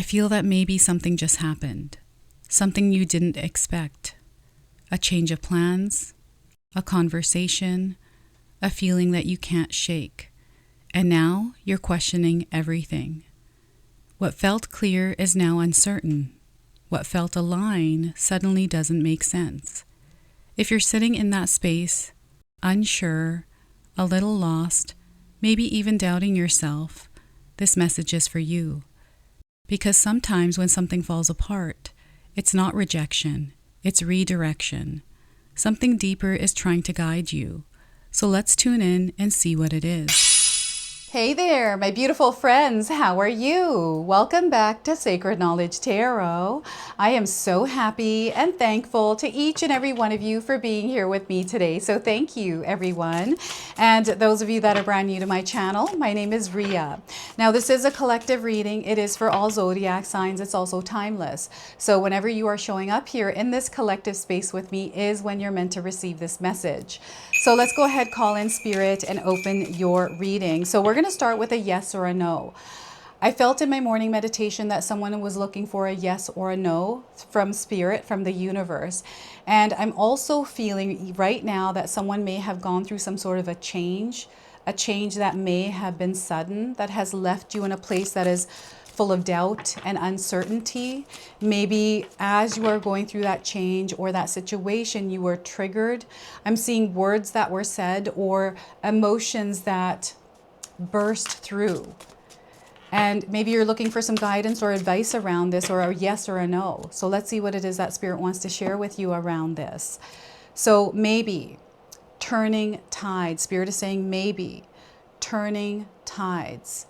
feel that maybe something just happened, something you didn't expect, a change of plans, a conversation, a feeling that you can't shake, and now you're questioning everything. What felt clear is now uncertain. What felt a line suddenly doesn't make sense. If you're sitting in that space, unsure, a little lost, maybe even doubting yourself, this message is for you. Because sometimes when something falls apart, it's not rejection, it's redirection. Something deeper is trying to guide you. So let's tune in and see what it is. Hey there, my beautiful friends. How are you? Welcome back to Sacred Knowledge Tarot. I am so happy and thankful to each and every one of you for being here with me today. So thank you, everyone. And those of you that are brand new to my channel, my name is Ria. Now, this is a collective reading. It is for all zodiac signs. It's also timeless. So whenever you are showing up here in this collective space with me is when you're meant to receive this message. So let's go ahead, call in spirit and open your reading. So we're going to start with a yes or a no. I felt in my morning meditation that someone was looking for a yes or a no from spirit, from the universe. And I'm also feeling right now that someone may have gone through some sort of a change that may have been sudden, that has left you in a place that is full of doubt and uncertainty. Maybe as you are going through that change or that situation, you were triggered. I'm seeing words that were said or emotions that burst through. And maybe you're looking for some guidance or advice around this, or a yes or a no. So let's see what it is that Spirit wants to share with you around this. So maybe turning tides. Spirit is saying maybe turning tides.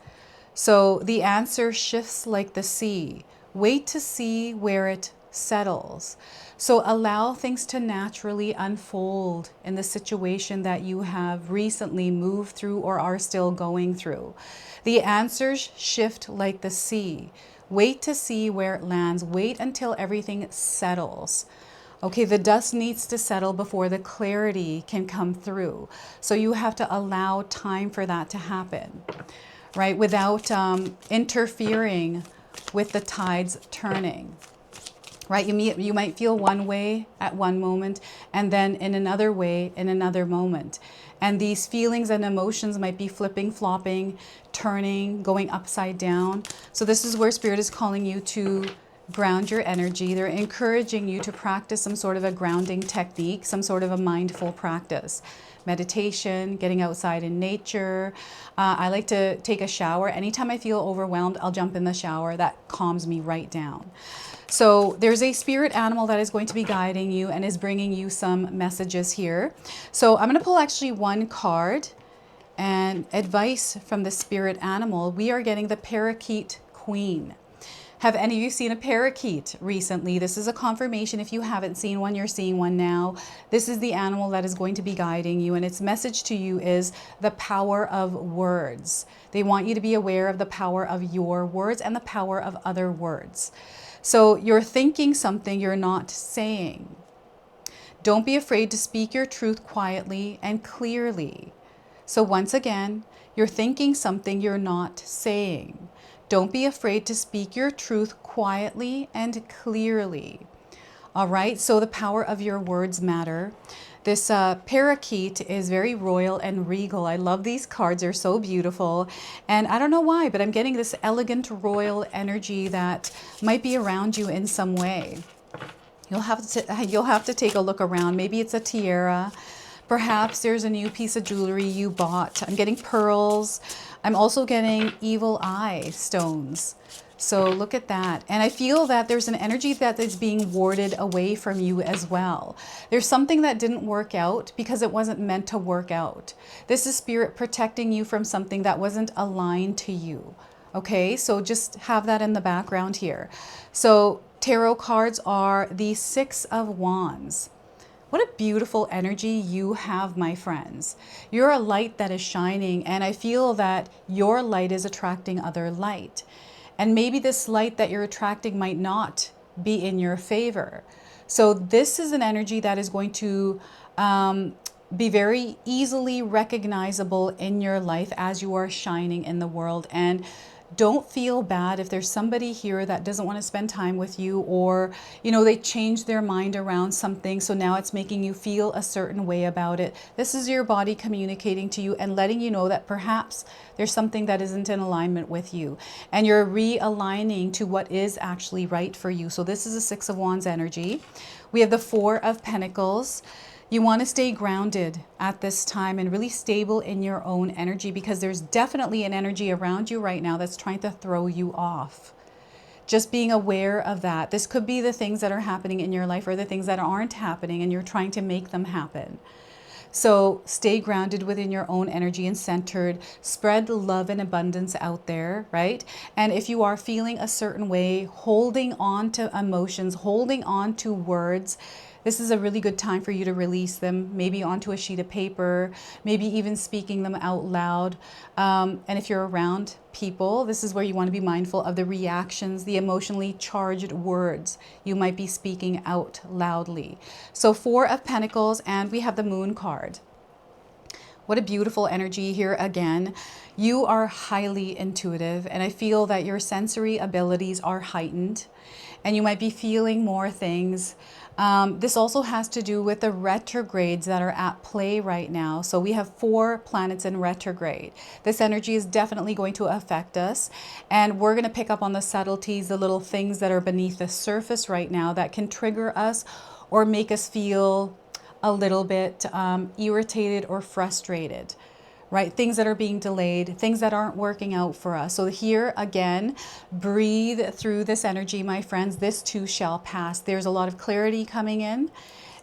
So the answer shifts like the sea. Wait to see where it settles. So allow things to naturally unfold in the situation that you have recently moved through or are still going through. The answers shift like the sea. Wait to see where it lands. Wait until everything settles. Okay, the dust needs to settle before the clarity can come through. So you have to allow time for that to happen, right? Without interfering with the tides turning, right? You might feel one way at one moment and then in another way in another moment. And these feelings and emotions might be flipping, flopping, turning, going upside down. So this is where Spirit is calling you to ground your energy. They're encouraging you to practice some sort of a grounding technique, some sort of a mindful practice. Meditation, getting outside in nature. I like to take a shower. Anytime I feel overwhelmed, I'll jump in the shower. That calms me right down. So there's a spirit animal that is going to be guiding you and is bringing you some messages here. So I'm going to pull actually one card and advice from the spirit animal. We are getting the Parakeet Queen. Have any of you seen a parakeet recently? This is a confirmation. If you haven't seen one, you're seeing one now. This is the animal that is going to be guiding you, and its message to you is the power of words. They want you to be aware of the power of your words and the power of other words. So you're thinking something you're not saying. Don't be afraid to speak your truth quietly and clearly. So once again, you're thinking something you're not saying. Don't be afraid to speak your truth quietly and clearly. All right, so the power of your words matter. This parakeet is very royal and regal. I love these cards. They're so beautiful. And I don't know why, but I'm getting this elegant royal energy that might be around you in some way. You'll have to take a look around. Maybe it's a tiara. Perhaps there's a new piece of jewelry you bought. I'm getting pearls. I'm also getting evil eye stones. So look at that. And I feel that there's an energy that is being warded away from you as well. There's something that didn't work out because it wasn't meant to work out. This is Spirit protecting you from something that wasn't aligned to you. Okay, so just have that in the background here. So tarot cards are the Six of Wands. What a beautiful energy you have, my friends. You're a light that is shining, and I feel that your light is attracting other light. And maybe this light that you're attracting might not be in your favor. So this is an energy that is going to be very easily recognizable in your life as you are shining in the world. And Don't feel bad if there's somebody here that doesn't want to spend time with you, or, you know, they changed their mind around something. So now it's making you feel a certain way about it. This is your body communicating to you and letting you know that perhaps there's something that isn't in alignment with you. And you're realigning to what is actually right for you. So this is a Six of Wands energy. We have the Four of Pentacles. You want to stay grounded at this time and really stable in your own energy, because there's definitely an energy around you right now that's trying to throw you off. Just being aware of that. This could be the things that are happening in your life or the things that aren't happening and you're trying to make them happen. So stay grounded within your own energy and centered. Spread love and abundance out there, right? And if you are feeling a certain way, holding on to emotions, holding on to words, this is a really good time for you to release them, maybe onto a sheet of paper, maybe even speaking them out loud. And if you're around people, this is where you want to be mindful of the reactions, the emotionally charged words you might be speaking out loudly. So Four of Pentacles, and we have the Moon card. What a beautiful energy here again. You are highly intuitive, and I feel that your sensory abilities are heightened, and you might be feeling more things. This also has to do with the retrogrades that are at play right now. So we have 4 planets in retrograde. This energy is definitely going to affect us, and we're going to pick up on the subtleties, the little things that are beneath the surface right now that can trigger us or make us feel a little bit irritated or frustrated, right? Things that are being delayed, things that aren't working out for us. So here again, breathe through this energy, my friends. This too shall pass. There's a lot of clarity coming in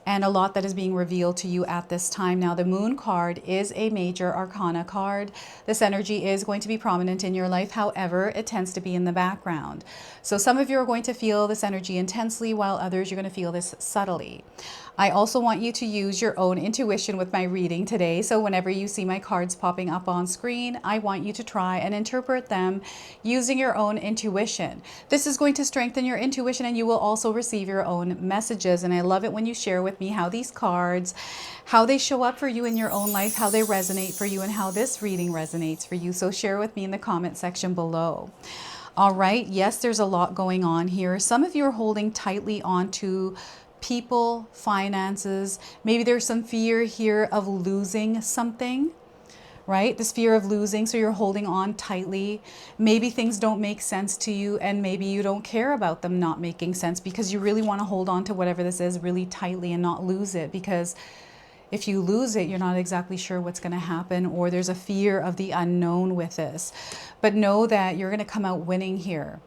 and a lot that is being revealed to you at this time. Now, the Moon card is a major arcana card. This energy is going to be prominent in your life. However, it tends to be in the background. So some of you are going to feel this energy intensely, while others you're going to feel this subtly. I also want you to use your own intuition with my reading today. So whenever you see my cards popping up on screen, I want you to try and interpret them using your own intuition. This is going to strengthen your intuition, and you will also receive your own messages. And I love it when you share with me how these cards, how they show up for you in your own life, how they resonate for you, and how this reading resonates for you. So share with me in the comment section below. All right. Yes, there's a lot going on here. Some of you are holding tightly onto people, finances. Maybe there's some fear here of losing something, right? This fear of losing, so you're holding on tightly. Maybe things don't make sense to you, and maybe you don't care about them not making sense because you really want to hold on to whatever this is really tightly and not lose it, because if you lose it, you're not exactly sure what's going to happen, or there's a fear of the unknown with this. But know that you're going to come out winning here.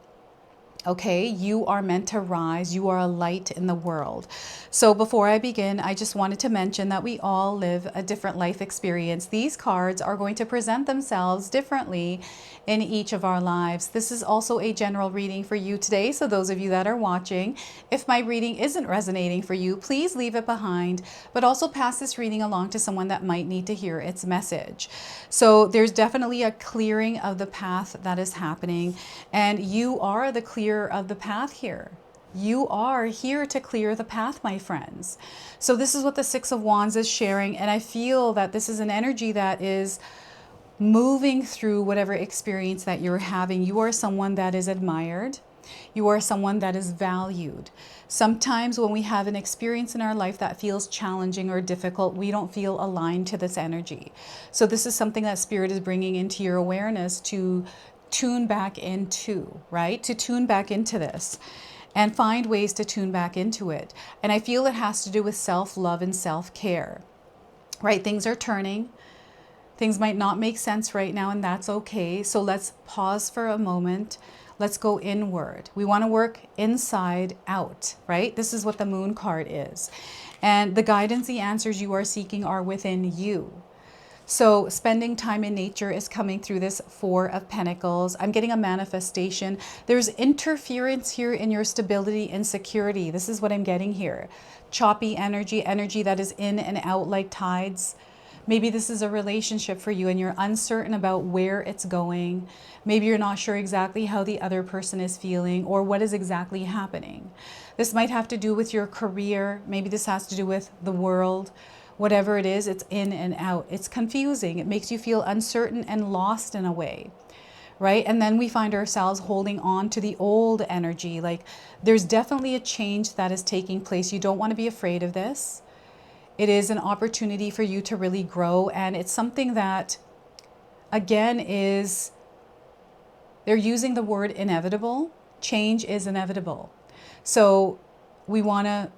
Okay, you are meant to rise. You are a light in the world. So before I begin, I just wanted to mention that we all live a different life experience. These cards are going to present themselves differently in each of our lives. This is also a general reading for you today. So those of you that are watching, if my reading isn't resonating for you, please leave it behind, but also pass this reading along to someone that might need to hear its message. So there's definitely a clearing of the path that is happening, and you are the clear of the path here. You are here to clear the path, my friends. So this is what the Six of Wands is sharing, and I feel that this is an energy that is moving through whatever experience that you're having. You are someone that is admired. You are someone that is valued. Sometimes when we have an experience in our life that feels challenging or difficult, we don't feel aligned to this energy. So this is something that Spirit is bringing into your awareness to tune back into, right? To tune back into this and find ways to tune back into it. And I feel it has to do with self-love and self-care, right? Things are turning. Things might not make sense right now, and that's okay. So let's pause for a moment. Let's go inward. We want to work inside out, right? This is what the Moon card is. And the guidance, the answers you are seeking are within you. So spending time in nature is coming through this Four of Pentacles. I'm getting a manifestation. There's interference here in your stability and security. This is what I'm getting here. Choppy energy, energy that is in and out like tides. Maybe this is a relationship for you and you're uncertain about where it's going. Maybe you're not sure exactly how the other person is feeling or what is exactly happening. This might have to do with your career. Maybe this has to do with the world. Whatever it is, it's in and out. It's confusing. It makes you feel uncertain and lost in a way, right? And then we find ourselves holding on to the old energy. Like there's definitely a change that is taking place. You don't want to be afraid of this. It is an opportunity for you to really grow. And it's something that, again, is, they're using the word inevitable. Change is inevitable. So we want to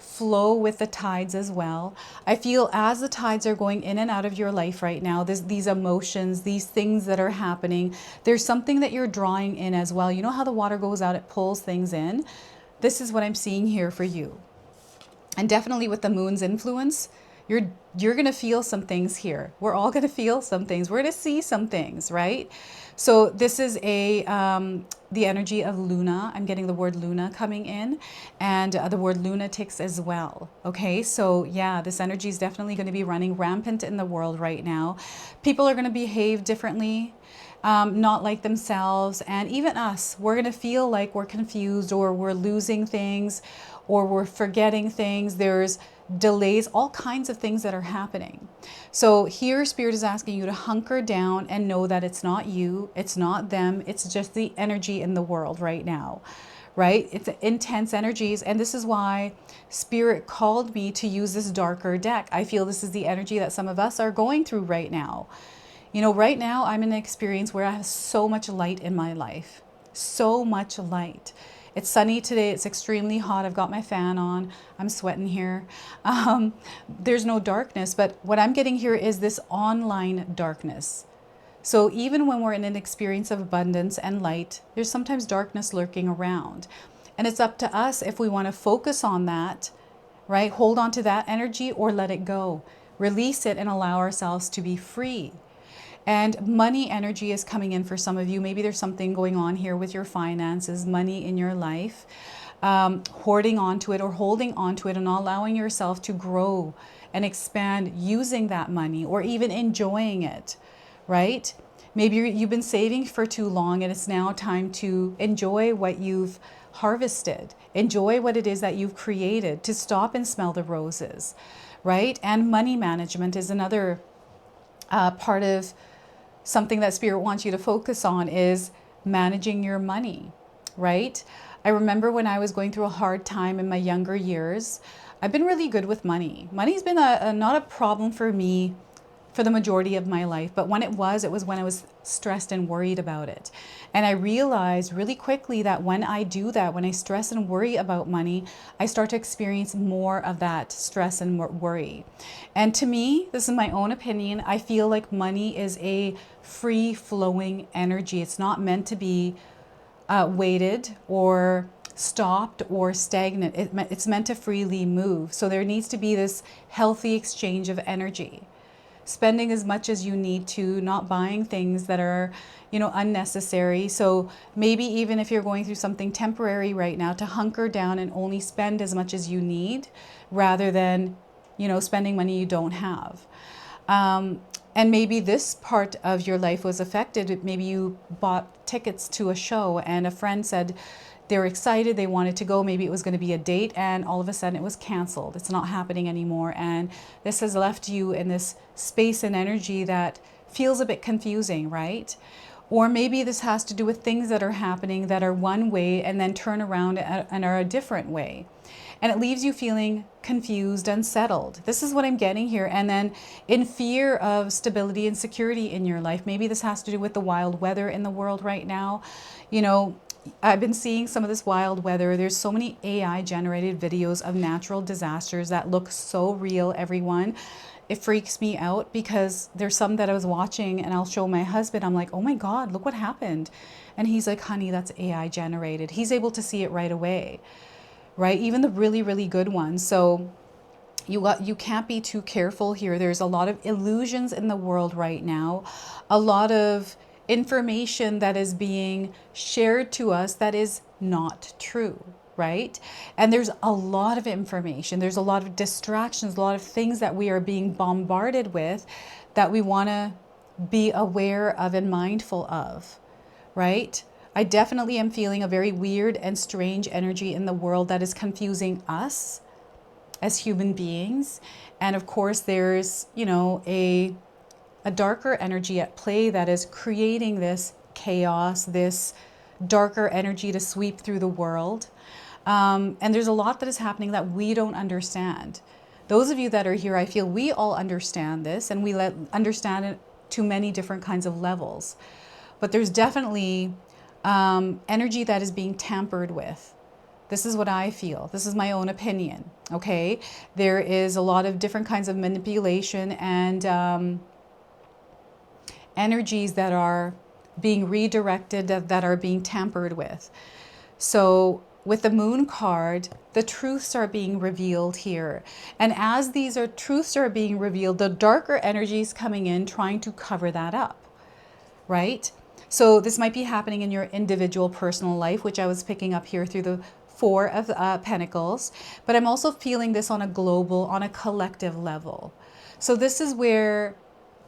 flow with the tides as well. I feel as the tides are going in and out of your life right now, these emotions, these things that are happening, there's something that you're drawing in as well. You know how the water goes out, it pulls things in. This is what I'm seeing here for you. And definitely with the moon's influence, you're going to feel some things here. We're all going to feel some things. We're going to see some things, right? So this is the energy of Luna. I'm getting the word Luna coming in, and the word lunatics as well. Okay, so yeah, this energy is definitely going to be running rampant in the world right now. People are going to behave differently, not like themselves, and even us, we're going to feel like we're confused, or we're losing things, or we're forgetting things. There's delays, all kinds of things that are happening. So here Spirit is asking you to hunker down and know that it's not you, it's not them, it's just the energy in the world right now, right? It's intense energies, and this is why Spirit called me to use this darker deck. I feel this is the energy that some of us are going through right now. You know, right now I'm in an experience where I have so much light in my life, so much light. It's sunny today. It's extremely hot. I've got my fan on. I'm sweating here. There's no darkness, but what I'm getting here is this online darkness. So even when we're in an experience of abundance and light, there's sometimes darkness lurking around. And it's up to us if we want to focus on that, right? Hold on to that energy or let it go. Release it and allow ourselves to be free. And money energy is coming in for some of you. Maybe there's something going on here with your finances, money in your life, hoarding onto it or holding onto it and not allowing yourself to grow and expand using that money or even enjoying it, right? Maybe you've been saving for too long and it's now time to enjoy what you've harvested. Enjoy what it is that you've created, to stop and smell the roses, right? And money management is another part of something that Spirit wants you to focus on, is managing your money, right? I remember when I was going through a hard time in my younger years, I've been really good with money. Money's been not a problem for me for the majority of my life, but when it was when I was stressed and worried about it. And I realized really quickly that when I do that, when I stress and worry about money, I start to experience more of that stress and worry. And to me, this is my own opinion, I feel like money is a free-flowing energy. It's not meant to be weighted or stopped or stagnant. It's meant to freely move. So there needs to be this healthy exchange of energy. Spending as much as you need to, not buying things that are, you know, unnecessary. So maybe even if you're going through something temporary right now, to hunker down and only spend as much as you need rather than, you know, spending money you don't have. And maybe this part of your life was affected. Maybe you bought tickets to a show and a friend said they were excited, they wanted to go, maybe it was going to be a date, and all of a sudden it was canceled. It's not happening anymore. And this has left you in this space and energy that feels a bit confusing, right? Or maybe this has to do with things that are happening that are one way and then turn around and are a different way. And it leaves you feeling confused, unsettled. This is what I'm getting here. And then in fear of stability and security in your life. Maybe this has to do with the wild weather in the world right now. You know, I've been seeing some of this wild weather. There's so many AI generated videos of natural disasters that look so real, everyone. It freaks me out because there's some that I was watching and I'll show my husband. I'm like, oh my God, look what happened. And he's like, honey, that's AI generated. He's able to see it right away, right? Even the really, really good ones. So you can't be too careful here. There's a lot of illusions in the world right now. A lot of information that is being shared to us that is not true, right? And there's a lot of information. There's a lot of distractions, a lot of things that we are being bombarded with that we want to be aware of and mindful of, right? I definitely am feeling a very weird and strange energy in the world that is confusing us as human beings. And of course, there's, you know, a darker energy at play that is creating this chaos, this darker energy to sweep through the world. And there's a lot that is happening that we don't understand. Those of you that are here, I feel we all understand this, and we understand it to many different kinds of levels. But there's definitely energy that is being tampered with. This is what I feel. This is my own opinion, okay? There is a lot of different kinds of manipulation and energies that are being redirected, that are being tampered with. So with the Moon card, the truths are being revealed here. And as these truths are being revealed, the darker energies coming in trying to cover that up, right? So this might be happening in your individual personal life, which I was picking up here through the Four of Pentacles, but I'm also feeling this on a global, on a collective level. So this is where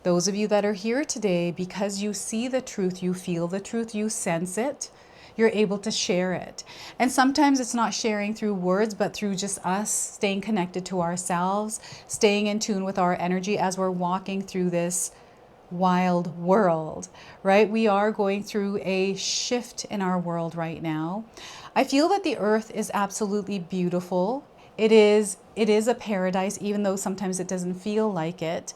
those of you that are here today, because you see the truth, you feel the truth, you sense it, you're able to share it. And sometimes it's not sharing through words, but through just us staying connected to ourselves, staying in tune with our energy as we're walking through this wild world, right? We are going through a shift in our world right now. I feel that the earth is absolutely beautiful. It is a paradise, even though sometimes it doesn't feel like it.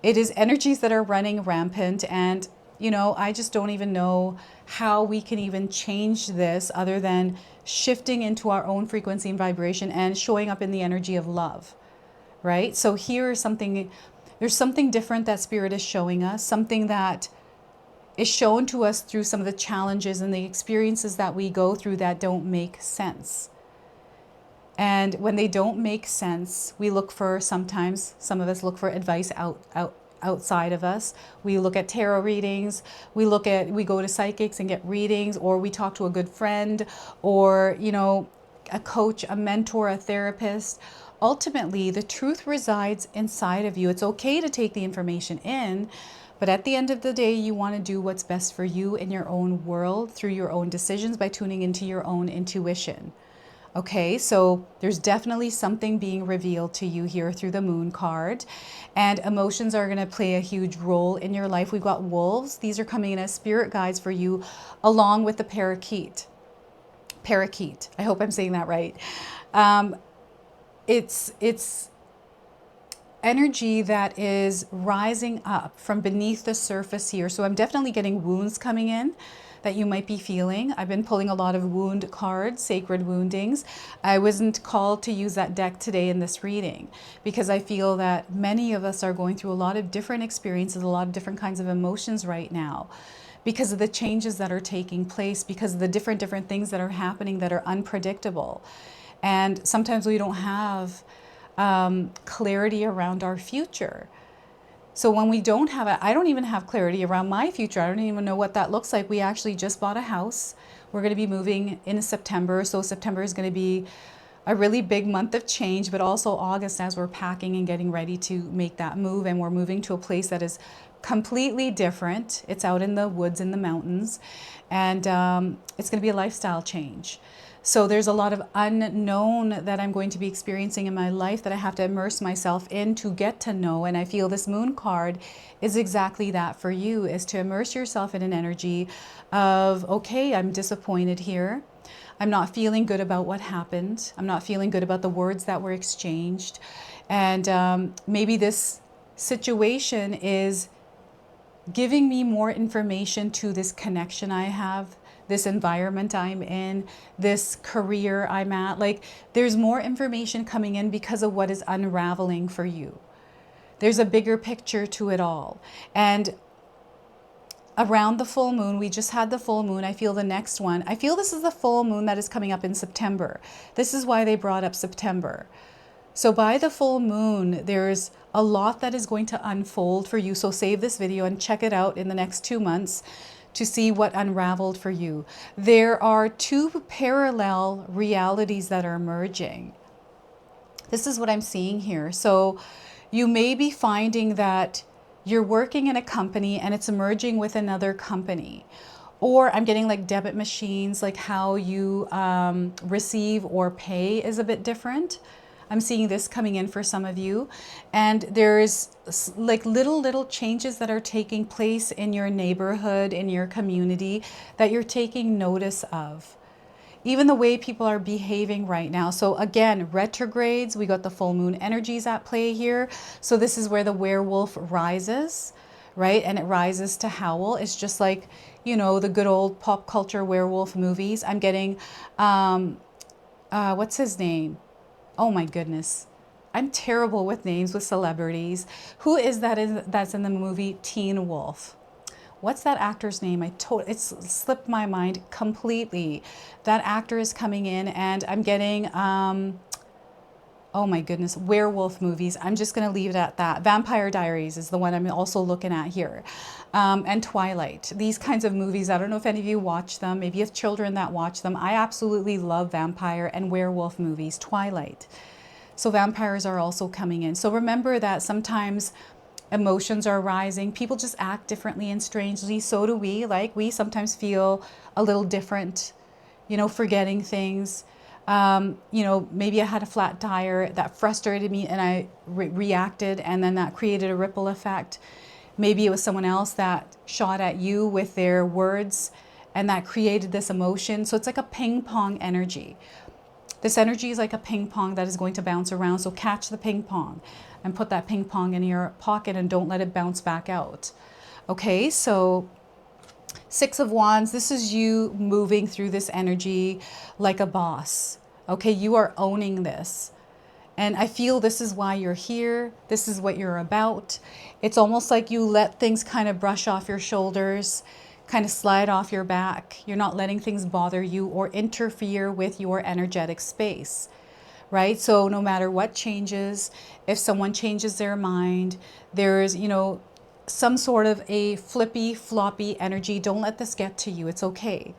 It is energies that are running rampant, and you know, I just don't even know how we can even change this other than shifting into our own frequency and vibration and showing up in the energy of love, right? So here is something, there's something different that Spirit is showing us, something that is shown to us through some of the challenges and the experiences that we go through that don't make sense. And when they don't make sense, we look for, sometimes some of us look for advice outside of us. We look at tarot readings, we go to psychics and get readings, or we talk to a good friend, or, you know, a coach, a mentor, a therapist. Ultimately, the truth resides inside of you. It's okay to take the information in, but at the end of the day, you want to do what's best for you in your own world through your own decisions by tuning into your own intuition. Okay, so there's definitely something being revealed to you here through the Moon card, and emotions are going to play a huge role in your life. We've got wolves. These are coming in as spirit guides for you, along with the parakeet. Parakeet. I hope I'm saying that right. It's energy that is rising up from beneath the surface here. So I'm definitely getting wounds coming in that you might be feeling. I've been pulling a lot of wound cards, sacred woundings. I wasn't called to use that deck today in this reading because I feel that many of us are going through a lot of different experiences, a lot of different kinds of emotions right now because of the changes that are taking place, because of the different things that are happening that are unpredictable. And sometimes we don't have clarity around our future. So when we don't have it, I don't even have clarity around my future. I don't even know what that looks like. We actually just bought a house. We're going to be moving in September. So September is going to be a really big month of change, but also August as we're packing and getting ready to make that move. And we're moving to a place that is completely different. It's out in the woods, in the mountains, and it's going to be a lifestyle change. So there's a lot of unknown that I'm going to be experiencing in my life that I have to immerse myself in to get to know. And I feel this Moon card is exactly that for you, is to immerse yourself in an energy of, okay, I'm disappointed here. I'm not feeling good about what happened. I'm not feeling good about the words that were exchanged. And maybe this situation is giving me more information to this connection I have, this environment I'm in, this career I'm at. Like, there's more information coming in because of what is unraveling for you. There's a bigger picture to it all. And around the full moon, we just had the full moon. I feel the next one. I feel this is the full moon that is coming up in September. This is why they brought up September. So by the full moon, there's a lot that is going to unfold for you. So save this video and check it out in the next 2 months to see what unraveled for you. There are two parallel realities that are merging. This is what I'm seeing here. So you may be finding that you're working in a company and it's merging with another company. Or I'm getting like debit machines, like how you receive or pay is a bit different. I'm seeing this coming in for some of you. And there's like little changes that are taking place in your neighborhood, in your community, that you're taking notice of. Even the way people are behaving right now. So again, retrogrades, we got the full moon energies at play here. So this is where the werewolf rises, right? And it rises to howl. It's just like, you know, the good old pop culture werewolf movies. I'm getting, what's his name? Oh my goodness. I'm terrible with names with celebrities. Who is that that's in the movie Teen Wolf? What's that actor's name? It's slipped my mind completely. That actor is coming in, and I'm getting, oh my goodness, werewolf movies. I'm just going to leave it at that. Vampire Diaries is the one I'm also looking at here. And Twilight. These kinds of movies, I don't know if any of you watch them. Maybe you have children that watch them. I absolutely love vampire and werewolf movies. Twilight. So vampires are also coming in. So remember that sometimes emotions are rising. People just act differently and strangely. So do we. Like, we sometimes feel a little different, you know, forgetting things. You know, maybe I had a flat tire that frustrated me and I reacted, and then that created a ripple effect. Maybe it was someone else that shot at you with their words and that created this emotion. So it's like a ping pong energy. This energy is like a ping pong that is going to bounce around. So catch the ping pong and put that ping pong in your pocket and don't let it bounce back out. Okay, so Six of Wands, this is you moving through this energy like a boss. Okay, you are owning this. And I feel this is why you're here. This is what you're about. It's almost like you let things kind of brush off your shoulders, kind of slide off your back. You're not letting things bother you or interfere with your energetic space, right? So no matter what changes, if someone changes their mind, there's, you know, some sort of a flippy, floppy energy. Don't let this get to you. It's okay.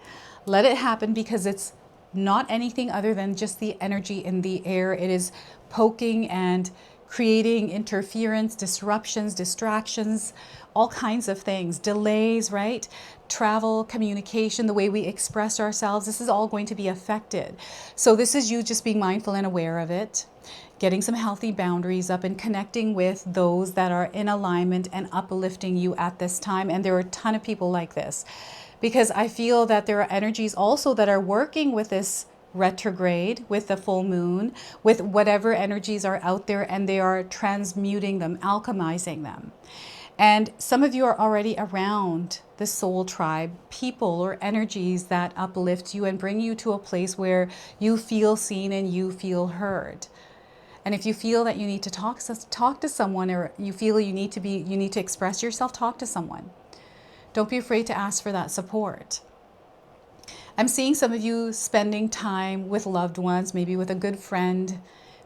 Let it happen, because it's not anything other than just the energy in the air. It is poking and creating interference, disruptions, distractions, all kinds of things, delays, right? Travel, communication, the way we express ourselves, this is all going to be affected. So this is you just being mindful and aware of it, getting some healthy boundaries up and connecting with those that are in alignment and uplifting you at this time. And there are a ton of people like this, because I feel that there are energies also that are working with this retrograde, with the full moon, with whatever energies are out there, and they are transmuting them, alchemizing them. And some of you are already around the soul tribe, people or energies that uplift you and bring you to a place where you feel seen and you feel heard. And if you feel that you need to talk to someone, or you feel you need to express yourself, talk to someone. Don't be afraid to ask for that support. I'm seeing some of you spending time with loved ones, maybe with a good friend,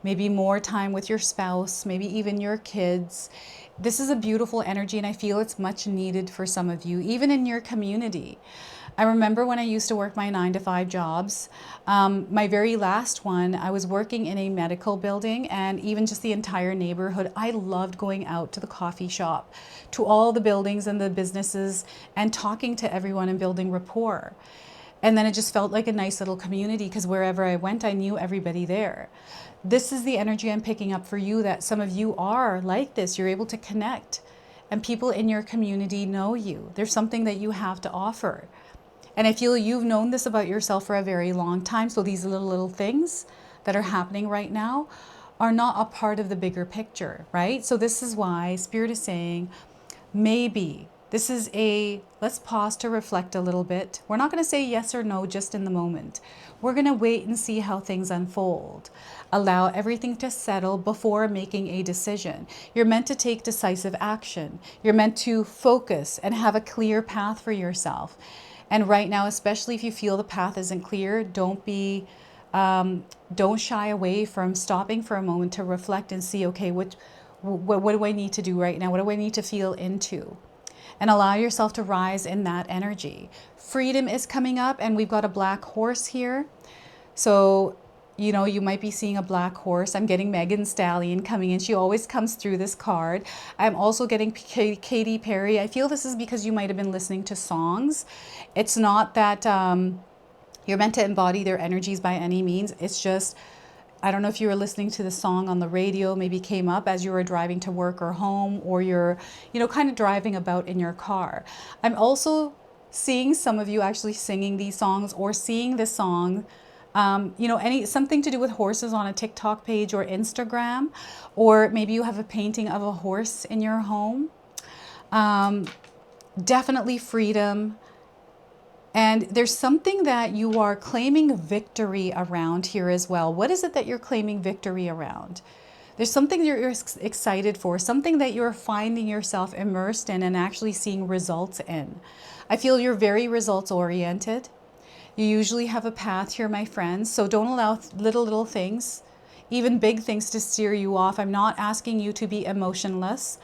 maybe more time with your spouse, maybe even your kids. This is a beautiful energy, and I feel it's much needed for some of you, even in your community. I remember when I used to work my 9-to-5 jobs, my very last one, I was working in a medical building, and even just the entire neighborhood, I loved going out to the coffee shop, to all the buildings and the businesses, and talking to everyone and building rapport. And then it just felt like a nice little community, because wherever I went, I knew everybody there. This is the energy I'm picking up for you, that some of you are like this. You're able to connect, and people in your community know you. There's something that you have to offer. And I feel you've known this about yourself for a very long time. So these little things that are happening right now are not a part of the bigger picture, right? So this is why Spirit is saying, maybe this is let's pause to reflect a little bit. We're not going to say yes or no just in the moment. We're going to wait and see how things unfold. Allow everything to settle before making a decision. You're meant to take decisive action. You're meant to focus and have a clear path for yourself. And right now, especially if you feel the path isn't clear, don't shy away from stopping for a moment to reflect and see, okay, what do I need to do right now? What do I need to feel into? And allow yourself to rise in that energy. Freedom is coming up, and we've got a black horse here. So, you know, you might be seeing a black horse. I'm getting Megan Stallion coming in. She always comes through this card. I'm also getting Katy Perry. I feel this is because you might have been listening to songs. It's not that you're meant to embody their energies by any means. It's just I don't know if you were listening to the song on the radio, maybe came up as you were driving to work or home, or you're, kind of driving about in your car. I'm also seeing some of you actually singing these songs or seeing this song, something to do with horses on a TikTok page or Instagram, or maybe you have a painting of a horse in your home. Definitely freedom. And there's something that you are claiming victory around here as well. What is it that you're claiming victory around? There's something you're excited for, something that you're finding yourself immersed in and actually seeing results in. I feel you're very results oriented. You usually have a path here, my friends. So don't allow little things, even big things, to steer you off. I'm not asking you to be emotionless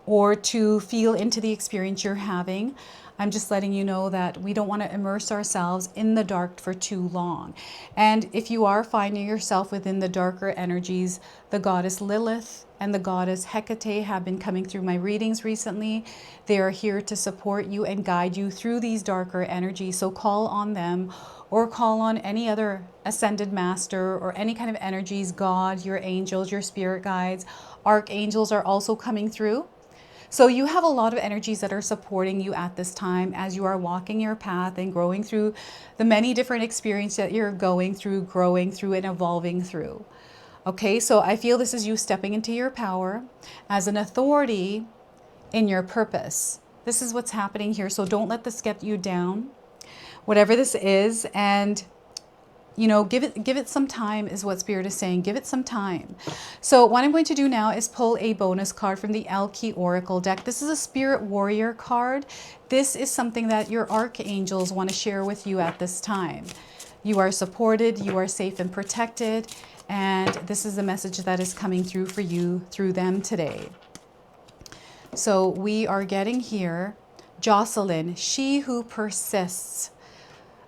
or to feel into the experience you're having. I'm just letting you know that we don't want to immerse ourselves in the dark for too long. And if you are finding yourself within the darker energies, the goddess Lilith and the goddess Hecate have been coming through my readings recently. They are here to support you and guide you through these darker energies. So call on them, or call on any other ascended master or any kind of energies, God, your angels, your spirit guides. Archangels are also coming through. So you have a lot of energies that are supporting you at this time as you are walking your path and growing through the many different experiences that you're going through, growing through, and evolving through. Okay, so I feel this is you stepping into your power as an authority in your purpose. This is what's happening here. So don't let this get you down, whatever this is. And give it some time is what Spirit is saying. Give it some time. So what I'm going to do now is pull a bonus card from the Alki Oracle deck. This is a Spirit Warrior card. This is something that your archangels want to share with you at this time. You are supported, you are safe and protected, and this is the message that is coming through for you through them today. So we are getting here, Jocelyn, she who persists.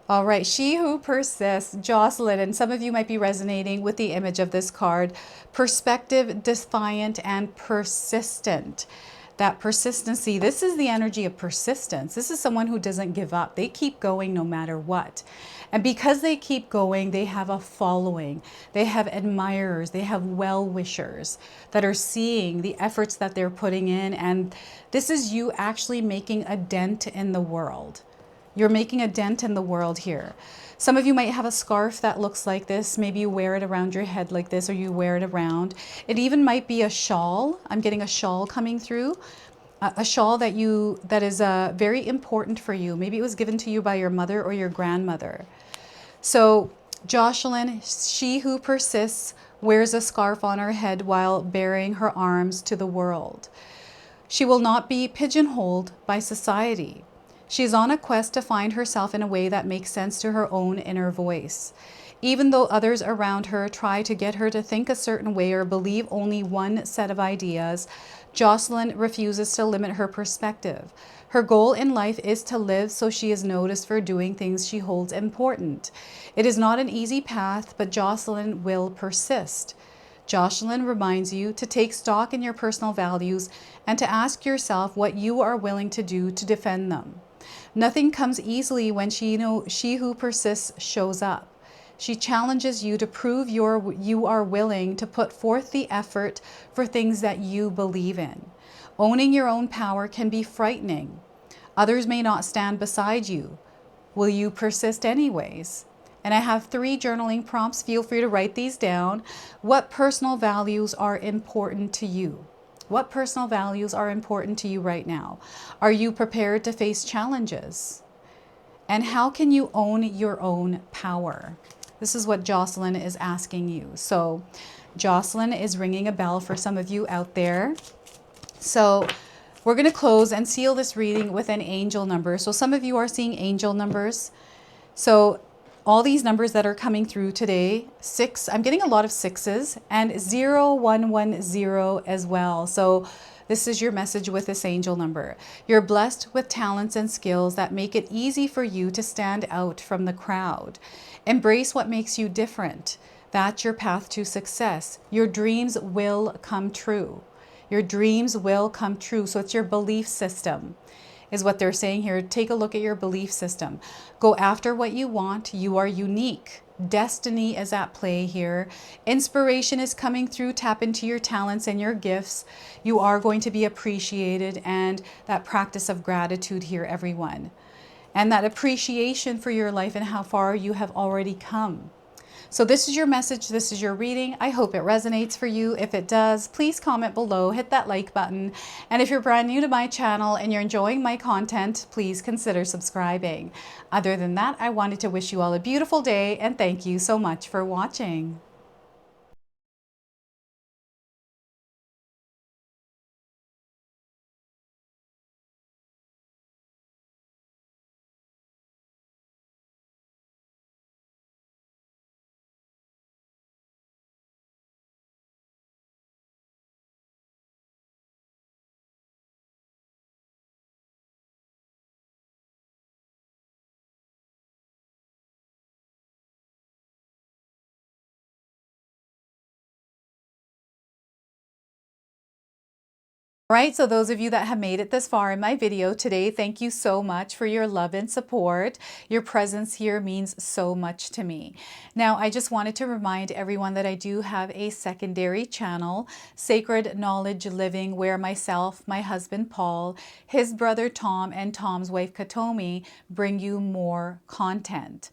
All right, she who persists, Jocelyn, and some of you might be resonating with the image of this card. Perspective, defiant, and persistent. That persistency, this is the energy of persistence. This is someone who doesn't give up. They keep going no matter what. And because they keep going, they have a following. They have admirers. They have well-wishers that are seeing the efforts that they're putting in. And this is you actually making a dent in the world. You're making a dent in the world here. Some of you might have a scarf that looks like this. Maybe you wear it around your head like this, or you wear it around. It even might be a shawl. I'm getting a shawl coming through. A shawl that is very important for you. Maybe it was given to you by your mother or your grandmother. So Jocelyn, she who persists, wears a scarf on her head while baring her arms to the world. She will not be pigeonholed by society. She's on a quest to find herself in a way that makes sense to her own inner voice. Even though others around her try to get her to think a certain way or believe only one set of ideas, Jocelyn refuses to limit her perspective. Her goal in life is to live so she is noticed for doing things she holds important. It is not an easy path, but Jocelyn will persist. Jocelyn reminds you to take stock in your personal values and to ask yourself what you are willing to do to defend them. Nothing comes easily when she who persists shows up. She challenges you to prove you are willing to put forth the effort for things that you believe in. Owning your own power can be frightening. Others may not stand beside you. Will you persist anyways? And I have 3 journaling prompts. Feel free to write these down. What personal values are important to you? What personal values are important to you right now? Are you prepared to face challenges? And how can you own your own power? This is what Jocelyn is asking you. So Jocelyn is ringing a bell for some of you out there. So we're going to close and seal this reading with an angel number. So some of you are seeing angel numbers. So all these numbers that are coming through today, 6, I'm getting a lot of 6s, and 0110 as well. So this is your message with this angel number. You're blessed with talents and skills that make it easy for you to stand out from the crowd. Embrace what makes you different. That's your path to success. Your dreams will come true. Your dreams will come true. So it's your belief system. is what they're saying here. Take a look at your belief system. Go after what you want. You are unique. Destiny is at play here. Inspiration is coming through. Tap into your talents and your gifts. You are going to be appreciated, and that practice of gratitude here, everyone. And that appreciation for your life and how far you have already come. So this is your message. This is your reading. I hope it resonates for you. If it does, please comment below, hit that like button. And if you're brand new to my channel and you're enjoying my content, please consider subscribing. Other than that, I wanted to wish you all a beautiful day, and thank you so much for watching. Right, so those of you that have made it this far in my video today, thank you so much for your love and support. Your presence here means so much to me. Now, I just wanted to remind everyone that I do have a secondary channel, Sacred Knowledge Living, where myself, my husband Paul, his brother Tom, and Tom's wife Katomi bring you more content.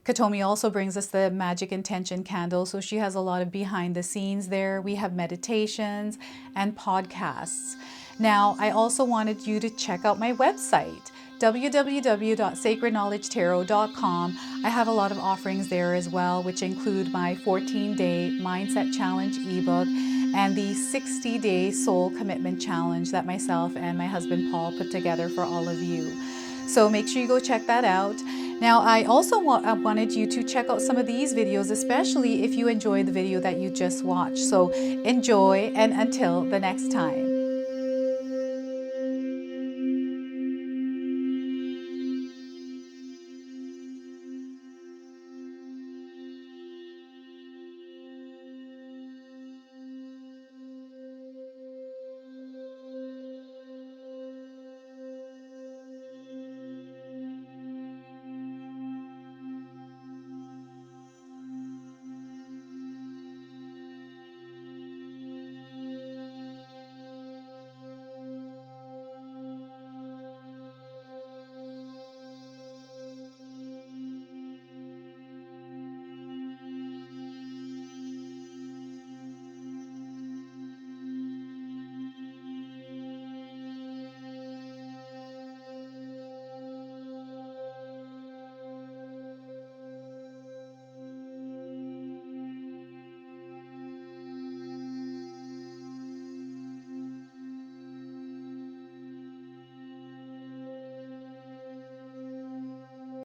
Katomi also brings us the Magic Intention candle, so she has a lot of behind the scenes there. We have meditations and podcasts. Now, I also wanted you to check out my website, www.sacredknowledgetarot.com. I have a lot of offerings there as well, which include my 14-day Mindset Challenge ebook and the 60-day Soul Commitment Challenge that myself and my husband Paul put together for all of you. So make sure you go check that out. Now, I also wanted you to check out some of these videos, especially if you enjoyed the video that you just watched. So enjoy, and until the next time.